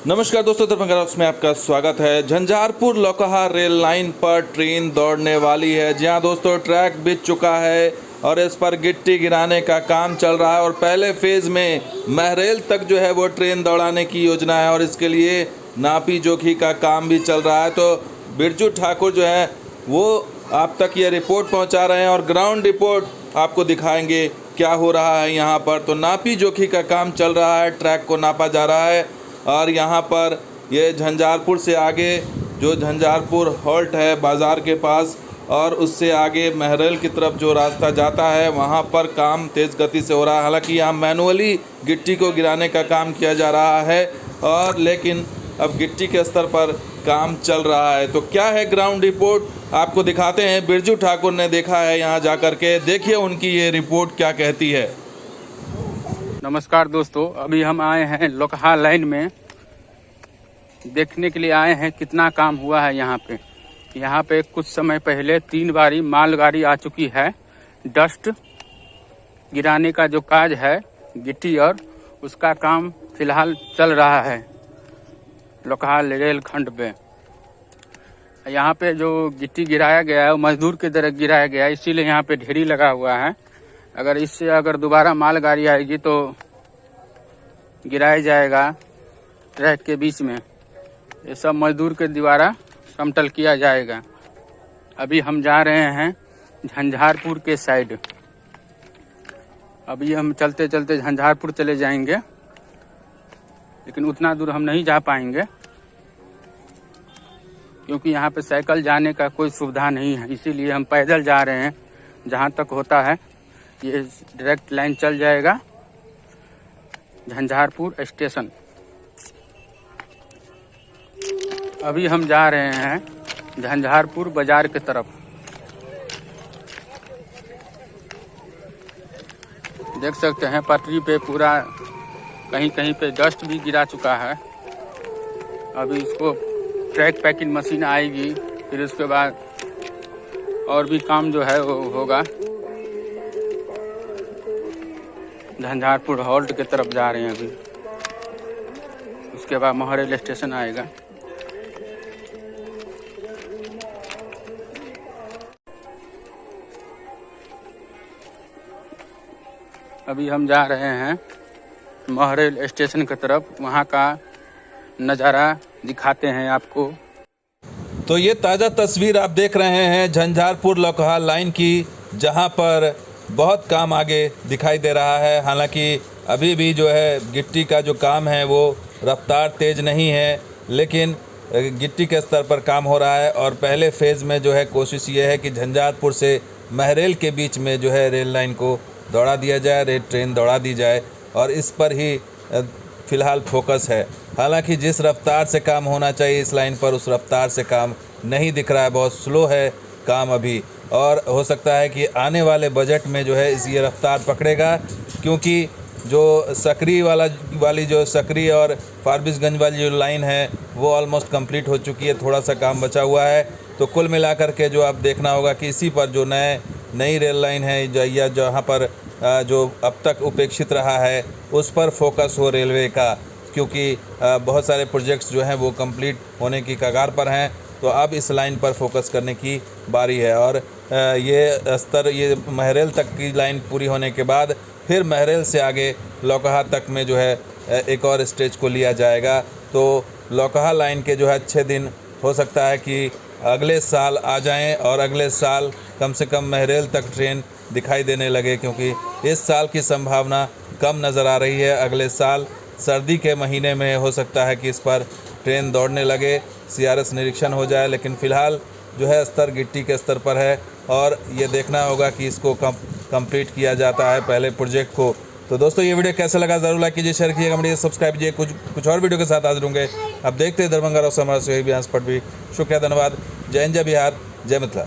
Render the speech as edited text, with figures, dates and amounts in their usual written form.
नमस्कार दोस्तों, दरभंगा रॉक्स में आपका स्वागत है। झंझारपुर लौकहा रेल लाइन पर ट्रेन दौड़ने वाली है। जी हाँ दोस्तों, ट्रैक बिछ चुका है और इस पर गिट्टी गिराने का काम चल रहा है और पहले फेज़ में महरेल तक जो है वो ट्रेन दौड़ाने की योजना है और इसके लिए नापी जोखी का काम भी चल रहा है। तो बिरजू ठाकुर जो है वो आप तक ये रिपोर्ट पहुंचा रहे हैं और ग्राउंड रिपोर्ट आपको दिखाएंगे क्या हो रहा है यहाँ पर। तो नापी जोखी का काम चल रहा है, ट्रैक को नापा जा रहा है और यहाँ पर ये झंझारपुर से आगे जो झंझारपुर हॉल्ट है बाज़ार के पास और उससे आगे महरेल की तरफ जो रास्ता जाता है वहाँ पर काम तेज़ गति से हो रहा है। हालांकि यहाँ मैनुअली गिट्टी को गिराने का काम किया जा रहा है और लेकिन अब गिट्टी के स्तर पर काम चल रहा है। तो क्या है ग्राउंड रिपोर्ट आपको दिखाते हैं। बिरजू ठाकुर ने देखा है यहाँ जा कर के, देखिए उनकी ये रिपोर्ट क्या कहती है। नमस्कार दोस्तों, अभी हम आए हैं लौकहा लाइन में देखने के लिए आए हैं कितना काम हुआ है यहाँ पे। यहाँ पे कुछ समय पहले 3 बारी मालगाड़ी आ चुकी है। डस्ट गिराने का जो काज है गिट्टी और उसका काम फिलहाल चल रहा है लौकहा रेल खंड पे। यहाँ पे जो गिट्टी गिराया गया है वो मजदूर के तरह गिराया गया है, इसीलिए यहाँ पे ढेरी लगा हुआ है। अगर इससे दोबारा मालगाड़ी आएगी तो गिराया जाएगा ट्रैक के बीच में। ये सब मजदूर के द्वारा समतल किया जाएगा। अभी हम जा रहे हैं झंझारपुर के साइड। अभी हम चलते चलते झंझारपुर चले जाएंगे, लेकिन उतना दूर हम नहीं जा पाएंगे क्योंकि यहाँ पे साइकिल जाने का कोई सुविधा नहीं है। इसीलिए हम पैदल जा रहे हैं। जहाँ तक होता है ये डायरेक्ट लाइन चल जाएगा झंझारपुर स्टेशन। अभी हम जा रहे हैं झंझारपुर बाजार की तरफ। देख सकते हैं पटरी पे पूरा कहीं कहीं पे डस्ट भी गिरा चुका है। अभी इसको ट्रैक पैकिंग मशीन आएगी, फिर उसके बाद और भी काम जो है वो होगा। झंझारपुर हॉल्ट की तरफ जा रहे हैं अभी, उसके बाद महरेल स्टेशन आएगा। अभी हम जा रहे हैं महरेल स्टेशन की तरफ, वहाँ का नज़ारा दिखाते हैं आपको। तो ये ताज़ा तस्वीर आप देख रहे हैं झंझारपुर लौकहा लाइन की, जहाँ पर बहुत काम आगे दिखाई दे रहा है। हालांकि अभी भी जो है गिट्टी का जो काम है वो रफ्तार तेज़ नहीं है, लेकिन गिट्टी के स्तर पर काम हो रहा है। और पहले फेज़ में जो है कोशिश ये है कि झंझारपुर से महरेल के बीच में जो है रेल लाइन को दौड़ा दिया जाए, रेल ट्रेन दौड़ा दी जाए और इस पर ही फ़िलहाल फोकस है। हालांकि जिस रफ्तार से काम होना चाहिए इस लाइन पर उस रफ्तार से काम नहीं दिख रहा है, बहुत स्लो है काम अभी। और हो सकता है कि आने वाले बजट में जो है ये रफ्तार पकड़ेगा, क्योंकि जो सकरी वाली जो सकरी और फारबिसगंज वाली जो लाइन है वो ऑलमोस्ट कंप्लीट हो चुकी है, थोड़ा सा काम बचा हुआ है। तो कुल मिलाकर के जो आप देखना होगा कि इसी पर जो नई रेल लाइन है या जहाँ पर जो अब तक उपेक्षित रहा है उस पर फोकस हो रेलवे का, क्योंकि बहुत सारे प्रोजेक्ट्स जो हैं वो कंप्लीट होने की कगार पर हैं। तो अब इस लाइन पर फोकस करने की बारी है और ये महरेल तक की लाइन पूरी होने के बाद फिर महरेल से आगे लौकहा तक में जो है एक और स्टेज को लिया जाएगा। तो लौकहा लाइन के जो है अच्छे दिन हो सकता है कि अगले साल आ जाएं और अगले साल कम से कम महरेल तक ट्रेन दिखाई देने लगे, क्योंकि इस साल की संभावना कम नज़र आ रही है। अगले साल सर्दी के महीने में हो सकता है कि इस पर ट्रेन दौड़ने लगे, CRS निरीक्षण हो जाए, लेकिन फ़िलहाल जो है स्तर गिट्टी के स्तर पर है और ये देखना होगा कि इसको कंप्लीट किया जाता है पहले प्रोजेक्ट को। तो दोस्तों ये वीडियो कैसा लगा ज़रूर लाइक कीजिए, शेयर कीजिए, कमेंट सब्सक्राइब कीजिए। कुछ और वीडियो के साथ हाजिर होंगे। अब देखते हैं दरभंगा रॉक्स हमारा सहयोगी भी। शुक्रिया, धन्यवाद। जय हिंद, जय बिहार, जय मिथिला।